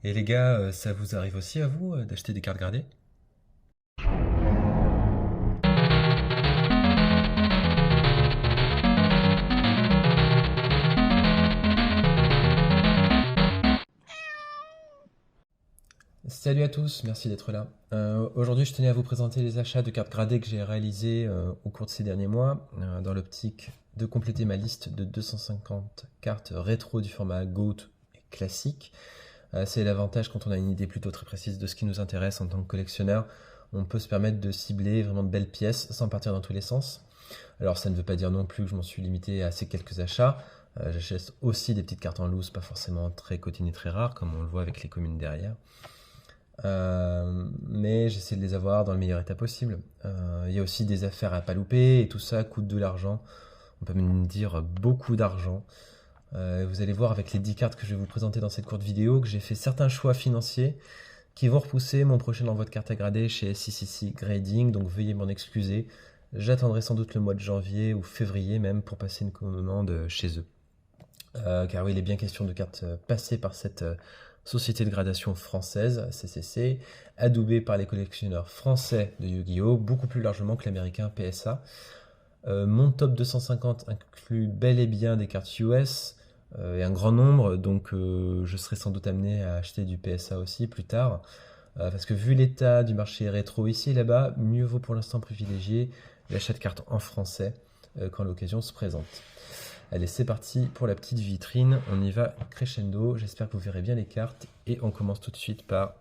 Et les gars, ça vous arrive aussi à vous d'acheter des cartes gradées? Salut à tous, merci d'être là. Aujourd'hui, je tenais à vous présenter les achats de cartes gradées que j'ai réalisés au cours de ces derniers mois, dans l'optique de compléter ma liste de 250 cartes rétro du format GOAT et classique. C'est l'avantage quand on a une idée plutôt très précise de ce qui nous intéresse en tant que collectionneur. On peut se permettre de cibler vraiment de belles pièces sans partir dans tous les sens. Alors ça ne veut pas dire non plus que je m'en suis limité à ces quelques achats. J'achète aussi des petites cartes en loose, pas forcément très cotines et très rares, comme on le voit avec les communes derrière. Mais j'essaie de les avoir dans le meilleur état possible. Il y a aussi des affaires à pas louper et tout ça coûte de l'argent. On peut même dire beaucoup d'argent. Vous allez voir avec les 10 cartes que je vais vous présenter dans cette courte vidéo que j'ai fait certains choix financiers qui vont repousser mon prochain envoi de carte à grader chez SCCC Grading, donc veuillez m'en excuser. J'attendrai sans doute le mois de janvier ou février même pour passer une commande chez eux. Car oui, il est bien question de cartes passées par cette société de gradation française, CCC, adoubée par les collectionneurs français de Yu-Gi-Oh!, beaucoup plus largement que l'américain PSA. Mon top 250 inclut bel et bien des cartes US et un grand nombre, donc je serai sans doute amené à acheter du PSA aussi plus tard. Parce que vu l'état du marché rétro ici et là-bas, mieux vaut pour l'instant privilégier l'achat de cartes en français quand l'occasion se présente. Allez, c'est parti pour la petite vitrine. On y va crescendo. J'espère que vous verrez bien les cartes. Et on commence tout de suite par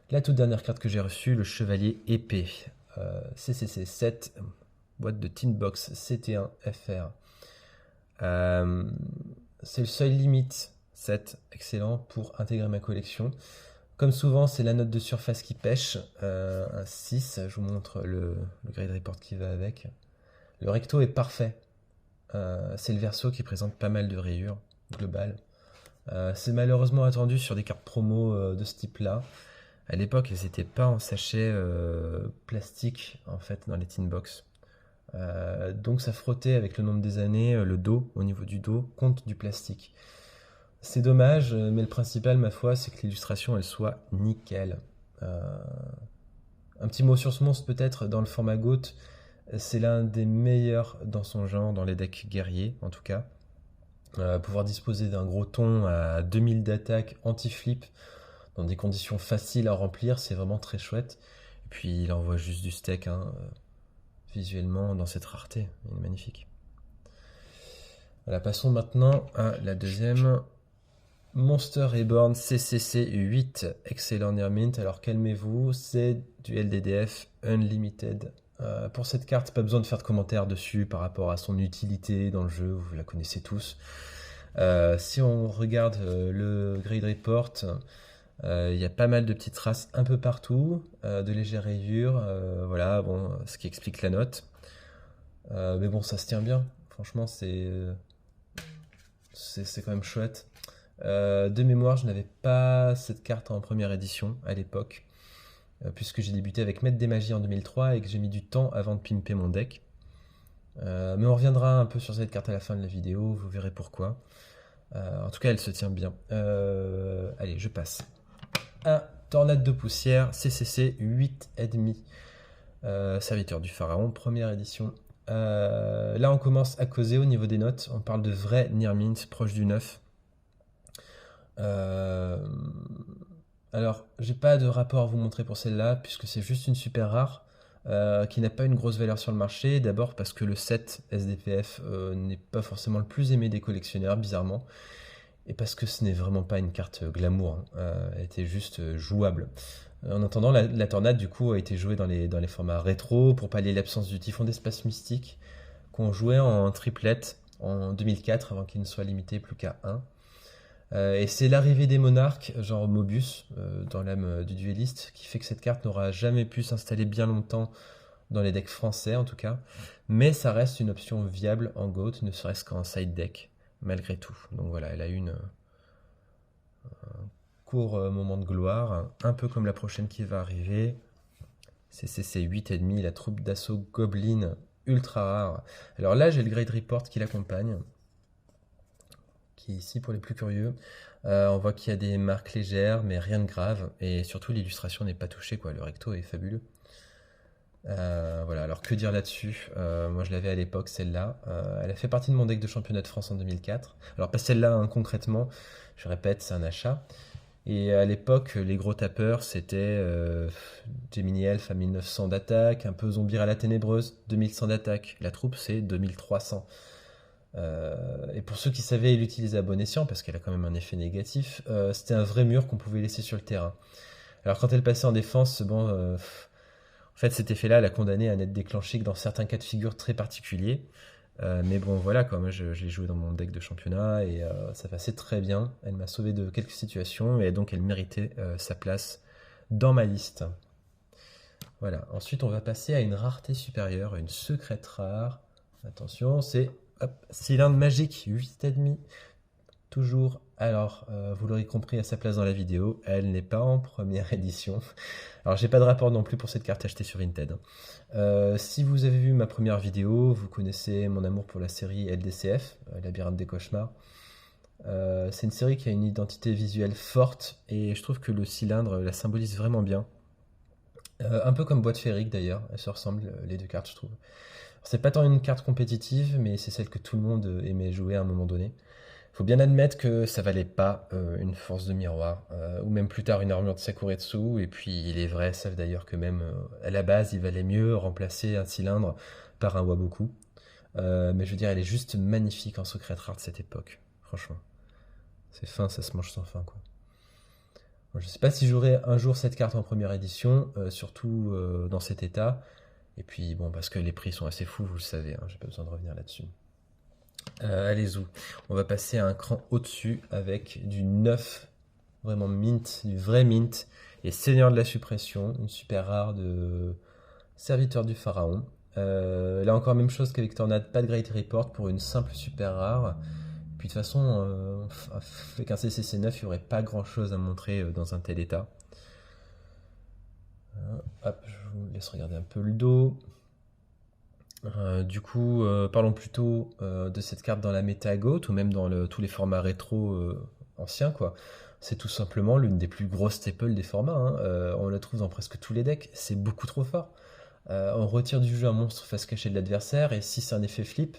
la toute dernière carte que j'ai reçue, le Chevalier épée. CCC 7, boîte de Tin Box CT1 FR. C'est le seuil limite 7, excellent pour intégrer ma collection. Comme souvent, c'est la note de surface qui pêche, un 6. Je vous montre le grade report qui va avec. Le recto est parfait. C'est le verso qui présente pas mal de rayures globales. C'est malheureusement attendu sur des cartes promo de ce type-là. À l'époque, elles n'étaient pas en sachet plastique en fait dans les tin box. Donc ça frottait avec le nombre des années, le dos, au niveau du dos, contre du plastique. C'est dommage, mais le principal, ma foi, c'est que l'illustration, elle soit nickel. Euh, un petit mot sur ce monstre peut-être, dans le format GOAT, c'est l'un des meilleurs dans son genre, dans les decks guerriers en tout cas. Pouvoir disposer d'un gros ton à 2000 d'attaque anti-flip dans des conditions faciles à remplir, c'est vraiment très chouette. Et puis il envoie juste du steak, hein, visuellement, dans cette rareté. Il est magnifique. Voilà, passons maintenant à la deuxième. Monster Reborn CCC 8, excellent near mint. Alors calmez-vous, c'est du LDDF Unlimited. Pour cette carte, pas besoin de faire de commentaires dessus par rapport à son utilité dans le jeu, vous la connaissez tous. Si on regarde le grade report, il y a pas mal de petites traces un peu partout, de légères rayures, voilà, bon, ce qui explique la note. Mais bon, ça se tient bien. Franchement, c'est quand même chouette. De mémoire, je n'avais pas cette carte en première édition à l'époque, puisque j'ai débuté avec Maître des Magies en 2003 et que j'ai mis du temps avant de pimper mon deck. Mais on reviendra un peu sur cette carte à la fin de la vidéo, vous verrez pourquoi. En tout cas, elle se tient bien. Allez, je passe. Un tornade de poussière, CCC 8,5. Serviteur du Pharaon, première édition. Là, on commence à causer au niveau des notes. On parle de vrai near mint, proche du 9. Euh, alors, j'ai pas de rapport à vous montrer pour celle-là, puisque c'est juste une super rare, qui n'a pas une grosse valeur sur le marché. D'abord parce que le 7 SDPF n'est pas forcément le plus aimé des collectionneurs, bizarrement. Et parce que ce n'est vraiment pas une carte glamour, hein. Elle était juste jouable. En attendant, la tornade, du coup, a été jouée dans les formats rétro pour pallier l'absence du typhon d'espace mystique qu'on jouait en triplette en 2004 avant qu'il ne soit limité plus qu'à 1. Et c'est l'arrivée des monarques, genre Mobius, dans l'âme du duelliste, qui fait que cette carte n'aura jamais pu s'installer bien longtemps dans les decks français en tout cas. Mais ça reste une option viable en GOAT, ne serait-ce qu'en side deck, malgré tout. Donc voilà, elle a eu une court moment de gloire, un peu comme la prochaine qui va arriver. CCC 8,5, la troupe d'assaut Goblin ultra rare. Alors là, j'ai le Grade Report qui l'accompagne, qui est ici pour les plus curieux. On voit qu'il y a des marques légères, mais rien de grave. Et surtout, l'illustration n'est pas touchée, quoi. Le recto est fabuleux. Voilà, alors que dire là-dessus? Moi je l'avais à l'époque, celle-là. Elle a fait partie de mon deck de championnat de France en 2004. Alors pas celle-là hein, concrètement, je répète, c'est un achat. Et à l'époque, les gros tapeurs, c'était Gemini Elf à 1900 d'attaque, un peu Zombie à la Ténébreuse, 2100 d'attaque. La troupe, c'est 2300. Et pour ceux qui savaient l'utiliser à bon escient, parce qu'elle a quand même un effet négatif, c'était un vrai mur qu'on pouvait laisser sur le terrain. Alors quand elle passait en défense, bon, en fait cet effet-là l'a condamné à n'être déclenché que dans certains cas de figure très particuliers. Mais bon voilà quoi, moi je l'ai joué dans mon deck de championnat et ça passait très bien. Elle m'a sauvé de quelques situations et donc elle méritait sa place dans ma liste. Voilà, ensuite on va passer à une rareté supérieure, une secrète rare. Attention, c'est cylindre magique 8,5. Toujours, alors vous l'aurez compris à sa place dans la vidéo, elle n'est pas en première édition. Alors j'ai pas de rapport non plus pour cette carte achetée sur Vinted. Si vous avez vu ma première vidéo, vous connaissez mon amour pour la série LDCF, Labyrinthe des cauchemars. C'est une série qui a une identité visuelle forte et je trouve que le cylindre la symbolise vraiment bien. Un peu comme Boîte Féerique d'ailleurs, elles se ressemblent les deux cartes je trouve. C'est pas tant une carte compétitive, mais c'est celle que tout le monde aimait jouer à un moment donné. Faut bien admettre que ça valait pas une force de miroir, ou même plus tard une armure de Sakuretsu, et puis il est vrai, ça d'ailleurs que même à la base il valait mieux remplacer un cylindre par un Waboku. Mais je veux dire, elle est juste magnifique en secret rare de cette époque, franchement. C'est fin, ça se mange sans fin quoi. Bon, je sais pas si j'aurai un jour cette carte en première édition, surtout dans cet état. Et puis bon, parce que les prix sont assez fous, vous le savez, hein, j'ai pas besoin de revenir là-dessus. Allez-y, on va passer à un cran au-dessus avec du neuf, vraiment mint, du vrai mint, et Seigneur de la Suppression, une super rare de Serviteur du Pharaon. Là encore, même chose qu'avec Tornade, pas de Great Report pour une simple super rare. Puis de toute façon, avec un CCC 9, il n'y aurait pas grand-chose à montrer dans un tel état. Hop, je vous laisse regarder un peu le dos. Du coup, parlons plutôt de cette carte dans la méta GOAT ou même dans tous les formats rétro anciens, quoi. C'est tout simplement l'une des plus grosses staples des formats, hein. On la trouve dans presque tous les decks, c'est beaucoup trop fort. On retire du jeu un monstre face cachée de l'adversaire, et si c'est un effet flip,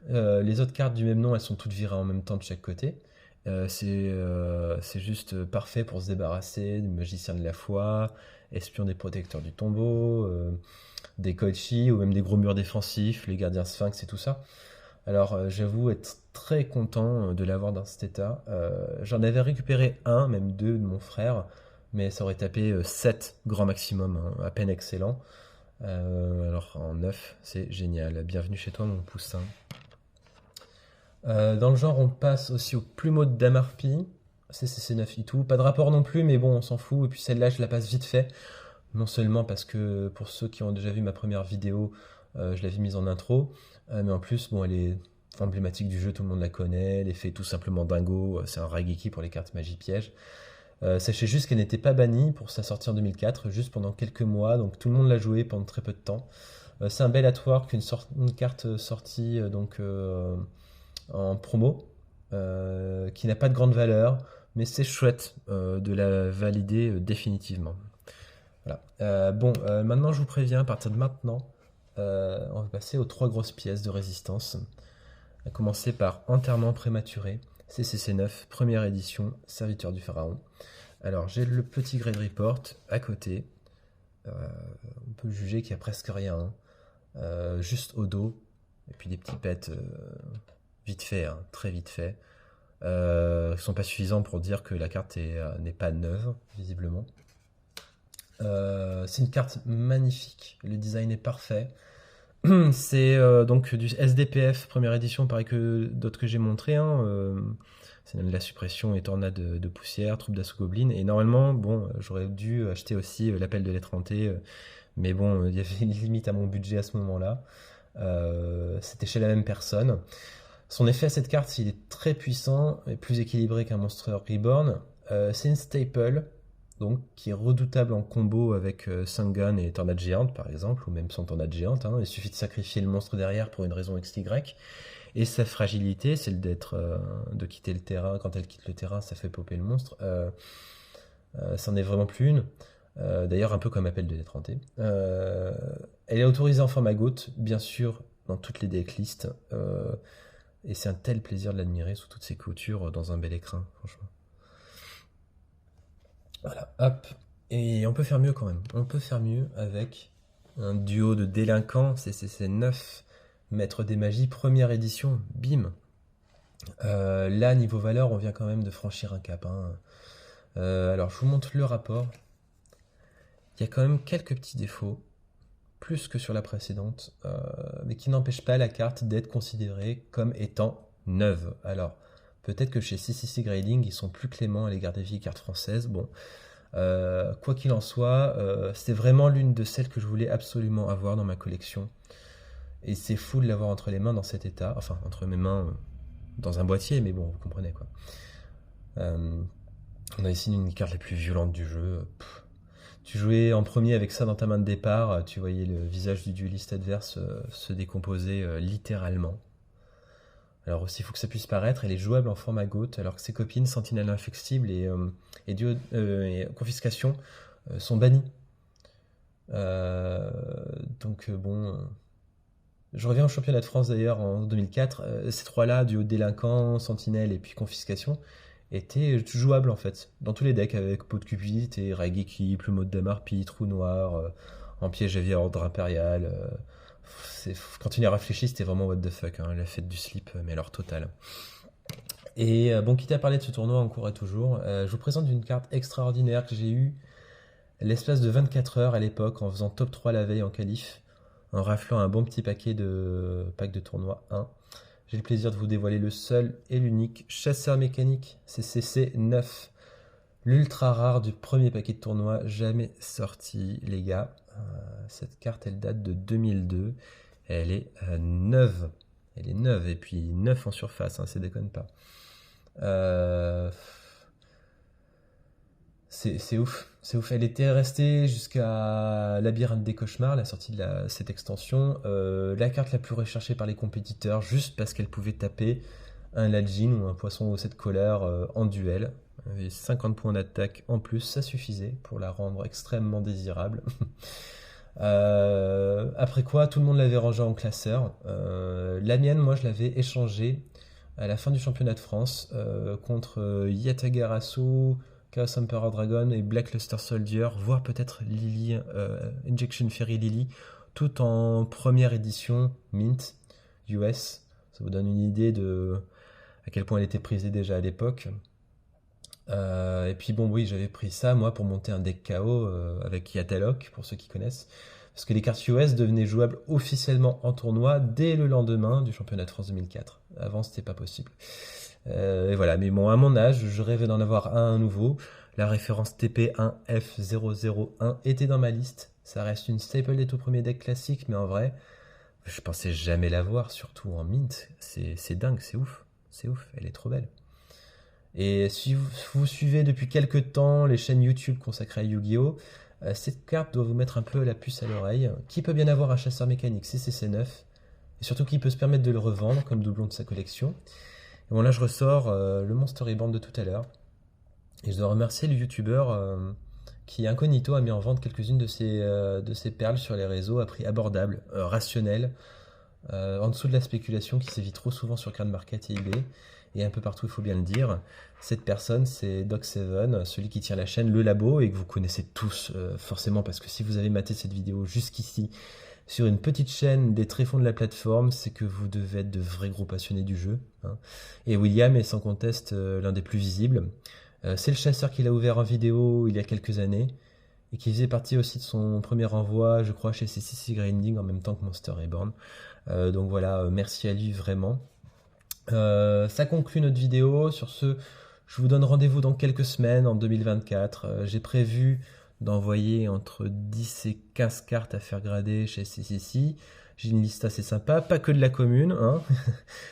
les autres cartes du même nom, elles sont toutes virées en même temps de chaque côté. C'est juste parfait pour se débarrasser du magicien de la foi, espion des protecteurs du tombeau, des Koichi ou même des gros murs défensifs, les gardiens sphinx et tout ça. Alors j'avoue être très content de l'avoir dans cet état. J'en avais récupéré un, même deux de mon frère, mais ça aurait tapé 7 grand maximum, hein, à peine excellent. Alors en 9, c'est génial. Bienvenue chez toi mon poussin. Dans le genre, on passe aussi au plumeau de Damarpi. C'est 9 et tout. Pas de rapport non plus, mais bon, on s'en fout. Et puis celle-là, je la passe vite fait. Non seulement parce que pour ceux qui ont déjà vu ma première vidéo, je l'avais mise en intro, mais en plus, bon, elle est emblématique du jeu, tout le monde la connaît. L'effet tout simplement dingo, c'est un Raigeki pour les cartes magie piège. Sachez juste qu'elle n'était pas bannie pour sa sortie en 2004, juste pendant quelques mois, donc tout le monde l'a joué pendant très peu de temps. C'est un bel artwork, une carte sortie donc en promo, qui n'a pas de grande valeur, mais c'est chouette de la valider définitivement. Voilà. Bon, maintenant je vous préviens, à partir de maintenant, on va passer aux 3 grosses pièces de résistance. À commencer par Enterrement prématuré, CCC 9, première édition, Serviteur du Pharaon. Alors j'ai le petit Grade Report à côté. On peut juger qu'il n'y a presque rien, hein. Juste au dos, et puis des petits pets vite fait, hein, très vite fait. Ils sont pas suffisants pour dire que la carte n'est pas neuve, visiblement. C'est une carte magnifique, le design est parfait. C'est donc du SDPF première édition, pareil que d'autres que j'ai montré, hein. C'est de la suppression et tornade de poussière, troupe d'assaut goblin. Et normalement, bon, j'aurais dû acheter aussi l'appel de lettre hantée, mais bon, il y avait une limite à mon budget à ce moment-là. C'était chez la même personne. Son effet à cette carte, il est très puissant et plus équilibré qu'un Monster Reborn. C'est une staple, donc qui est redoutable en combo avec Sangan et Tornade Géante par exemple, ou même sans Tornade Géante, hein. Il suffit de sacrifier le monstre derrière pour une raison XY. Et sa fragilité, c'est de quitter le terrain. Quand elle quitte le terrain, ça fait popper le monstre. C'en est vraiment plus une. D'ailleurs, un peu comme Appel de l'étranté. Elle est autorisée en format GOAT, bien sûr, dans toutes les decklists. Et c'est un tel plaisir de l'admirer sous toutes ses coutures dans un bel écrin, franchement. Voilà, hop. Et on peut faire mieux quand même. On peut faire mieux avec un duo de délinquants, CCC 9, Maître des Magies, première édition, bim. Là, niveau valeur, on vient quand même de franchir un cap, hein. Alors, je vous montre le rapport. Il y a quand même quelques petits défauts, plus que sur la précédente, mais qui n'empêchent pas la carte d'être considérée comme étant neuve. Alors, peut-être que chez CCC Grading, ils sont plus cléments à l'égard des vieilles cartes françaises. Bon, quoi qu'il en soit, c'était vraiment l'une de celles que je voulais absolument avoir dans ma collection. Et c'est fou de l'avoir entre les mains dans cet état, enfin, entre mes mains dans un boîtier, mais bon, vous comprenez quoi. On a ici une des cartes les plus violentes du jeu. Tu jouais en premier avec ça dans ta main de départ, tu voyais le visage du dueliste adverse se décomposer littéralement. Alors aussi, il faut que ça puisse paraître, elle est jouable en format GOAT, alors que ses copines Sentinelle Inflexible et Confiscation sont bannies. Donc bon, je reviens au championnat de France d'ailleurs en 2004, ces trois-là, duo délinquant, Sentinelle et puis Confiscation, était jouable en fait, dans tous les decks, avec Pot de Cupidité, Rag Équipe, le mode d'Amarpi, Trou Noir, en piège à via Ordre Impérial. Quand on y réfléchit, c'était vraiment what the fuck, hein, la fête du slip, mais alors totale. Et bon, quitte à parler de ce tournoi en cours et toujours, je vous présente une carte extraordinaire que j'ai eue l'espace de 24 heures à l'époque, en faisant top 3 la veille en qualif, en raflant un bon petit pack de tournoi 1. J'ai le plaisir de vous dévoiler le seul et l'unique chasseur mécanique CCC 9. L'ultra rare du premier paquet de tournoi jamais sorti, les gars. Cette carte, elle date de 2002. Elle est neuve. Elle est neuve, et puis neuf en surface, hein, ça déconne pas. C'est ouf, c'est ouf. Elle était restée jusqu'à Labyrinthe des Cauchemars, la sortie de cette extension. La carte la plus recherchée par les compétiteurs, juste parce qu'elle pouvait taper un Lajin ou un poisson au 7 colère en duel. Et 50 points d'attaque en plus, ça suffisait pour la rendre extrêmement désirable. Après quoi, tout le monde l'avait rangée en classeur. La mienne, moi, je l'avais échangée à la fin du championnat de France contre Yatagarasu, Chaos Emperor Dragon et Black Luster Soldier, voire peut-être Lily, Injection Fairy Lily, tout en première édition Mint US. Ça vous donne une idée de à quel point elle était prisée déjà à l'époque. Et puis bon, oui, j'avais pris ça moi pour monter un deck KO avec Yatalok, pour ceux qui connaissent, parce que les cartes US devenaient jouables officiellement en tournoi dès le lendemain du championnat de France 2004. Avant, c'était pas possible. Et voilà, mais bon, à mon âge, je rêvais d'en avoir un nouveau. La référence TP1F001 était dans ma liste. Ça reste une staple des tout premiers decks classiques, mais en vrai, je pensais jamais l'avoir, surtout en mint. C'est dingue, c'est ouf. C'est ouf, elle est trop belle. Et si vous suivez depuis quelques temps les chaînes YouTube consacrées à Yu-Gi-Oh!, cette carte doit vous mettre un peu la puce à l'oreille. Qui peut bien avoir un chasseur mécanique CCC9? Et surtout, qui peut se permettre de le revendre comme doublon de sa collection? Et bon, là, je ressors le Monster Reborn de tout à l'heure. Et je dois remercier le youtubeur qui, incognito, a mis en vente quelques-unes de ses perles sur les réseaux à prix abordable, rationnel, en dessous de la spéculation qui sévit trop souvent sur Card Market et eBay, et un peu partout, il faut bien le dire. Cette personne, c'est Doc7, celui qui tient la chaîne Le Labo, et que vous connaissez tous forcément, parce que si vous avez maté cette vidéo jusqu'ici, sur une petite chaîne des tréfonds de la plateforme, c'est que vous devez être de vrais gros passionnés du jeu, hein. Et William est sans conteste l'un des plus visibles. C'est le chasseur qui l'a ouvert en vidéo il y a quelques années, et qui faisait partie aussi de son premier envoi, je crois, chez CCC Grinding en même temps que Monster Reborn. Donc voilà, merci à lui vraiment. Ça conclut notre vidéo. Sur ce, je vous donne rendez-vous dans quelques semaines, en 2024. J'ai prévu d'envoyer entre 10 et 15 cartes à faire grader chez CCC. J'ai une liste assez sympa, pas que de la commune, hein.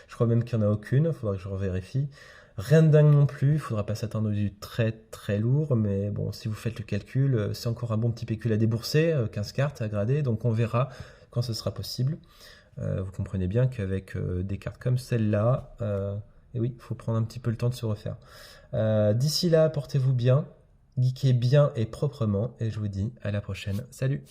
Je crois même qu'il n'y en a aucune, il faudra que je revérifie. Rien de dingue non plus, il ne faudra pas s'attendre à du très très lourd, mais bon, si vous faites le calcul, c'est encore un bon petit pécule à débourser, 15 cartes à grader, donc on verra quand ce sera possible. vous comprenez bien qu'avec des cartes comme celle-là, et oui, il faut prendre un petit peu le temps de se refaire. D'ici là, portez-vous bien, geekez bien et proprement, et je vous dis à la prochaine. Salut!